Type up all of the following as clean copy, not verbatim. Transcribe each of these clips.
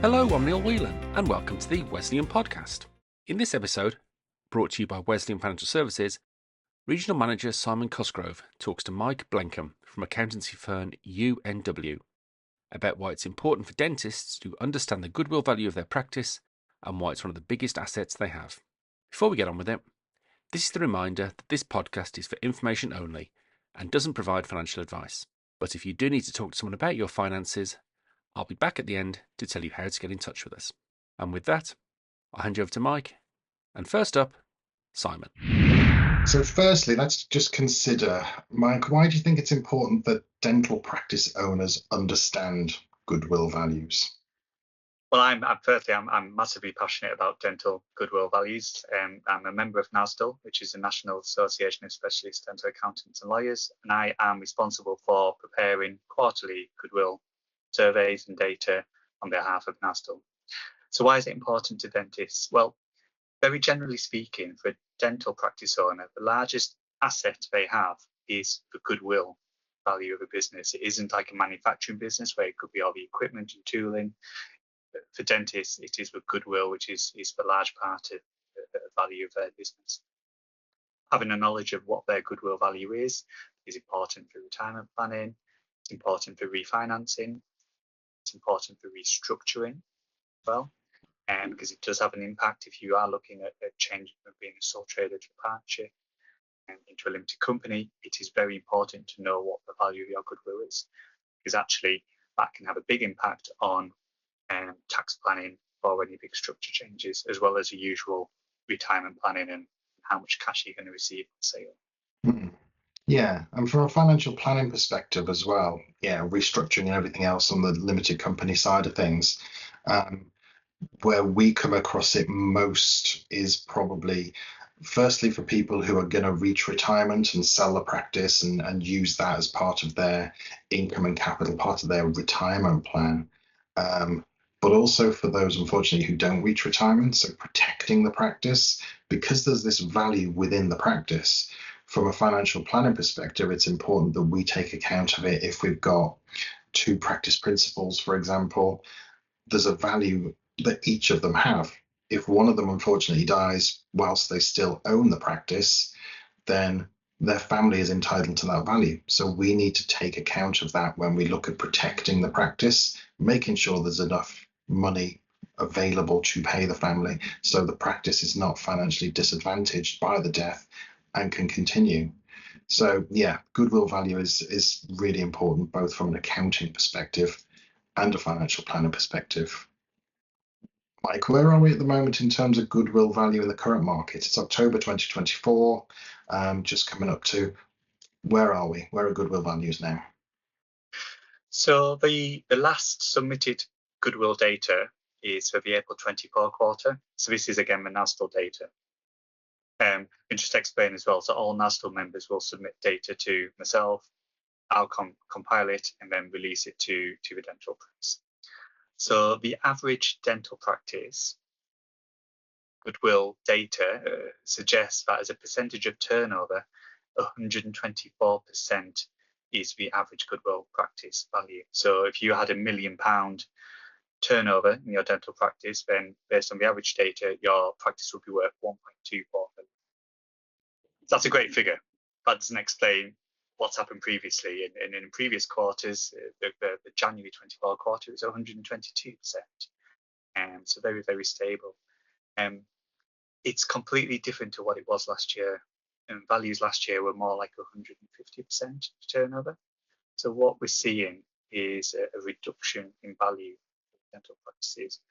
Hello, I'm Neil Whelan, and welcome to the Wesleyan Podcast. In this episode, brought to you by Wesleyan Financial Services, Regional Manager Simon Cosgrove talks to Mike Blenkham from accountancy firm UNW about why it's important for dentists to understand the goodwill value of their practice and why it's one of the biggest assets they have. Before we get on with it, this is the reminder that this podcast is for information only and doesn't provide financial advice. But if you do need to talk to someone about your finances, I'll be back at the end to tell you how to get in touch with us. And with that, I'll hand you over to Mike. And first up, Simon. So firstly, let's just consider, Mike, why do you think it's important that dental practice owners understand goodwill values? Well, I'm massively passionate about dental goodwill values. I'm a member of NASDL, which is the National Association of Specialist Dental Accountants and Lawyers, and I am responsible for preparing quarterly goodwill surveys and data on behalf of NASDL. So why is it important to dentists? Well, very generally speaking, for a dental practice owner, the largest asset they have is the goodwill value of a business. It isn't like a manufacturing business where it could be all the equipment and tooling. For dentists, it is the goodwill, which is the large part of the value of their business. Having a knowledge of what their goodwill value is important for retirement planning. It's important for refinancing. It's important for restructuring as well, because it does have an impact if you are looking at changing from being a sole trader to a partnership and into a limited company. It is very important to know what the value of your goodwill is, because actually that can have a big impact on tax planning for any big structure changes, as well as the usual retirement planning and how much cash you're going to receive on sale. Yeah, and from a financial planning perspective as well, restructuring and everything else on the limited company side of things, where we come across it most is probably firstly for people who are going to reach retirement and sell the practice and use that as part of their income and capital, part of their retirement plan. But also for those, unfortunately, who don't reach retirement, so protecting the practice, because there's this value within the practice. From a financial planning perspective, it's important that we take account of it. If we've got two practice principals, for example, there's a value that each of them have. If one of them unfortunately dies whilst they still own the practice, then their family is entitled to that value. So we need to take account of that when we look at protecting the practice, making sure there's enough money available to pay the family so the practice is not financially disadvantaged by the death and can continue. So yeah, goodwill value is really important, both from an accounting perspective and a financial planning perspective. Mike, where are we at the moment in terms of goodwill value in the current market? It's October 2024, just coming up to, where are we? Where are goodwill values now? So the last submitted goodwill data is for the April 24 quarter. So this is again the NASDL data. And just explain as well, so all NASDL members will submit data to myself. I'll compile it and then release it to the dental press. So the average dental practice goodwill data suggests that as a percentage of turnover, 124% is the average goodwill practice value. So if you had £1 million turnover in your dental practice, then based on the average data, your practice would be worth 1.24 million. That's a great figure. That doesn't explain what's happened previously. And in previous quarters, the January 24 quarter was 122%. So very, very stable. It's completely different to what it was last year. And values last year were more like 150% turnover. So what we're seeing is a reduction in value of dental practices.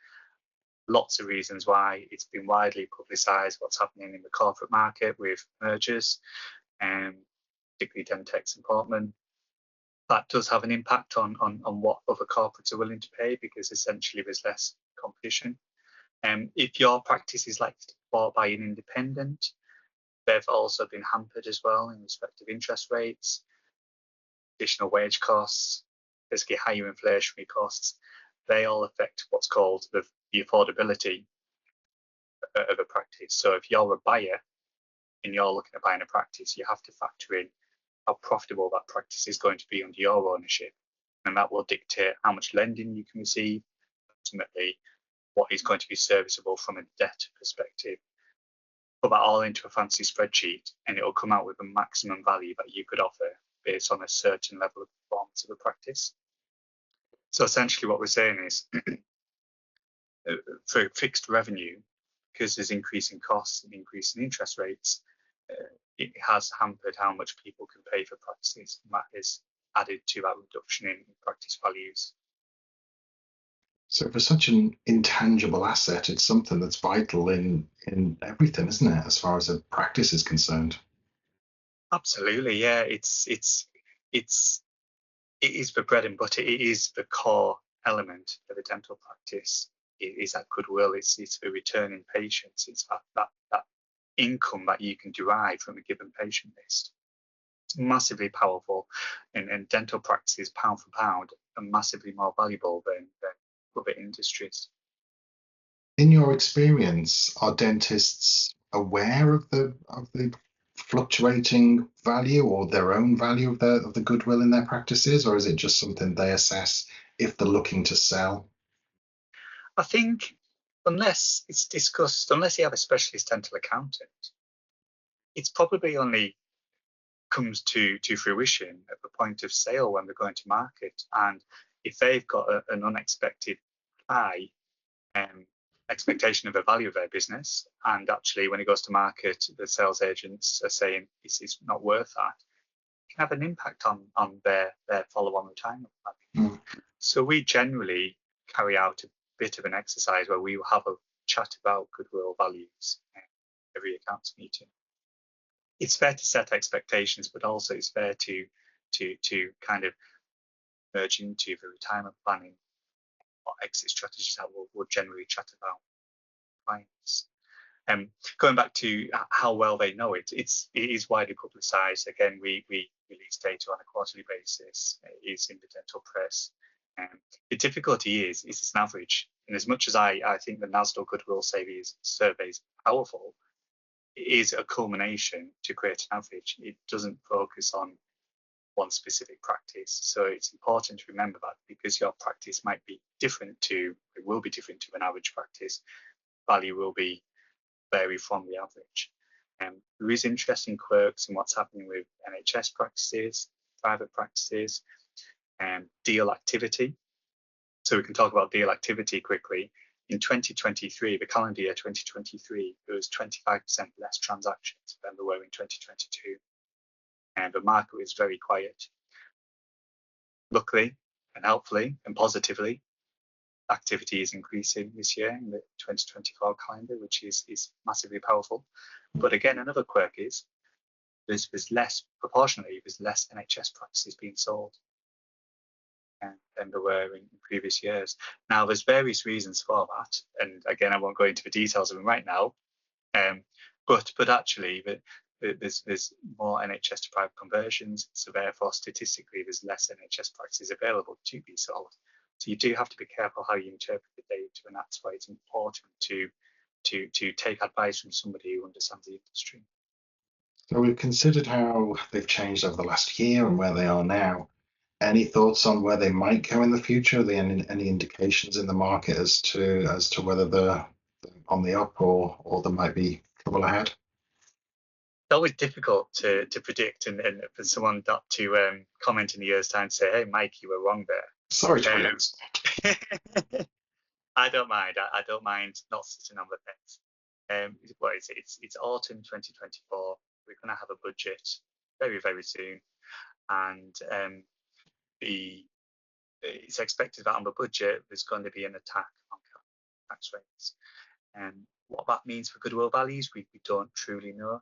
Lots of reasons why. It's been widely publicised what's happening in the corporate market with mergers, particularly Dentex and Portman. That does have an impact on what other corporates are willing to pay, because essentially there's less competition. If your practice is likely to be bought by an independent, they've also been hampered as well in respect of interest rates, additional wage costs, basically higher inflationary costs. They all affect what's called the affordability of a practice. So if you're a buyer and you're looking at buying a practice, you have to factor in how profitable that practice is going to be under your ownership. And that will dictate how much lending you can receive, ultimately what is going to be serviceable from a debt perspective. Put that all into a fancy spreadsheet and it'll come out with a maximum value that you could offer based on a certain level of performance of a practice. So essentially what we're saying is for fixed revenue, because there's increasing costs and increasing interest rates, it has hampered how much people can pay for practices, and that is added to that reduction in practice values. So for such an intangible asset, it's something that's vital in everything, isn't it, as far as a practice is concerned? Absolutely, yeah. It is the bread and butter. It is the core element of a dental practice. It is that goodwill. It's the return in patients. It's that income that you can derive from a given patient list. It's massively powerful, and dental practices, pound for pound, are massively more valuable than other industries. In your experience, are dentists aware of the fluctuating value or their own value of the goodwill in their practices, or is it just something they assess if they're looking to sell? I think unless it's discussed, unless you have a specialist dental accountant, it's probably only comes to fruition at the point of sale when they're going to market. And if they've got an unexpected high expectation of the value of their business, and actually when it goes to market, the sales agents are saying it's not worth that, it can have an impact on their follow-on retirement planning. So we generally carry out a bit of an exercise where we will have a chat about goodwill values every accounts meeting. It's fair to set expectations, but also it's fair to kind of merge into the retirement planning or exit strategies that we'll generally chat about clients. Going back to how well they know it, it is widely publicised. Again, we release data on a quarterly basis. It is in the dental press. The difficulty is it's an average. And as much as I think the NASDAQ Goodwill survey is powerful, it is a culmination to create an average. It doesn't focus on one specific practice. So it's important to remember that because your practice might be different to, it will be different to an average practice, value will vary from the average. There is interesting quirks in what's happening with NHS practices, private practices, and deal activity. So we can talk about deal activity quickly. In 2023, the calendar year 2023, there was 25% less transactions than there were in 2022. And the market was very quiet. Luckily and helpfully and positively, activity is increasing this year in the 2024 calendar, which is massively powerful. But again, another quirk is there's less, proportionally, there's less NHS practices being sold than there were in previous years. Now, there's various reasons for that, and again, I won't go into the details of them right now. But actually, there's more NHS to private conversions, so therefore, statistically, there's less NHS practices available to be sold. So you do have to be careful how you interpret the data, and that's why it's important to take advice from somebody who understands the industry. So we've considered how they've changed over the last year and where they are now. Any thoughts on where they might go in the future? Are there any indications in the market as to whether they're on the up or there might be trouble ahead? It's always difficult to predict, and for someone not to comment in a year's time to say, "Hey, Mike, you were wrong there." Sorry, I don't mind. I don't mind not sitting on the fence. What is it? It's autumn 2024. We're going to have a budget very, very soon, and it's expected that on the budget there's going to be an attack on tax rates. And what that means for goodwill values, we don't truly know.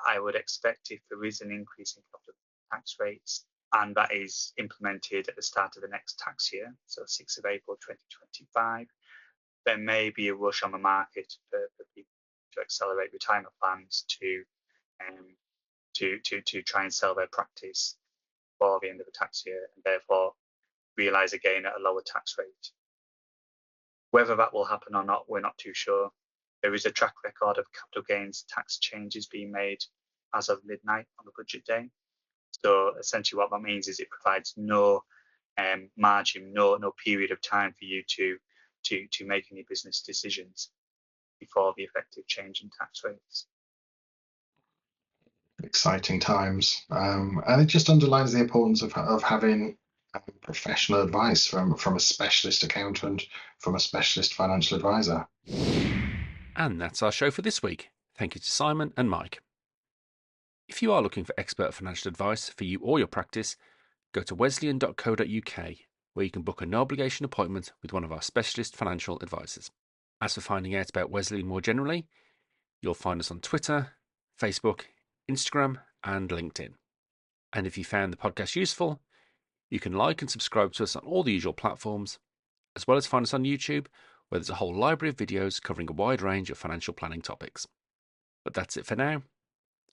I would expect if there is an increase in capital tax rates, and that is implemented at the start of the next tax year, so 6th of April 2025, there may be a rush on the market for people to accelerate retirement plans to try and sell their practice before the end of the tax year, and therefore realise again at a lower tax rate. Whether that will happen or not, we're not too sure. There is a track record of capital gains tax changes being made as of midnight on the budget day. So essentially what that means is it provides no margin, no period of time for you to to make any business decisions before the effective change in tax rates. Exciting times, and it just underlines the importance of having professional advice from a specialist accountant, from a specialist financial advisor. And that's our show for this week. Thank you to Simon and Mike. If you are looking for expert financial advice for you or your practice, go to wesleyan.co.uk, where you can book a no-obligation appointment with one of our specialist financial advisors. As for finding out about Wesleyan more generally, you'll find us on Twitter, Facebook, Instagram, and LinkedIn. And if you found the podcast useful, you can like and subscribe to us on all the usual platforms, as well as find us on YouTube, where there's a whole library of videos covering a wide range of financial planning topics. But that's it for now.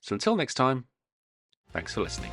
So until next time, thanks for listening.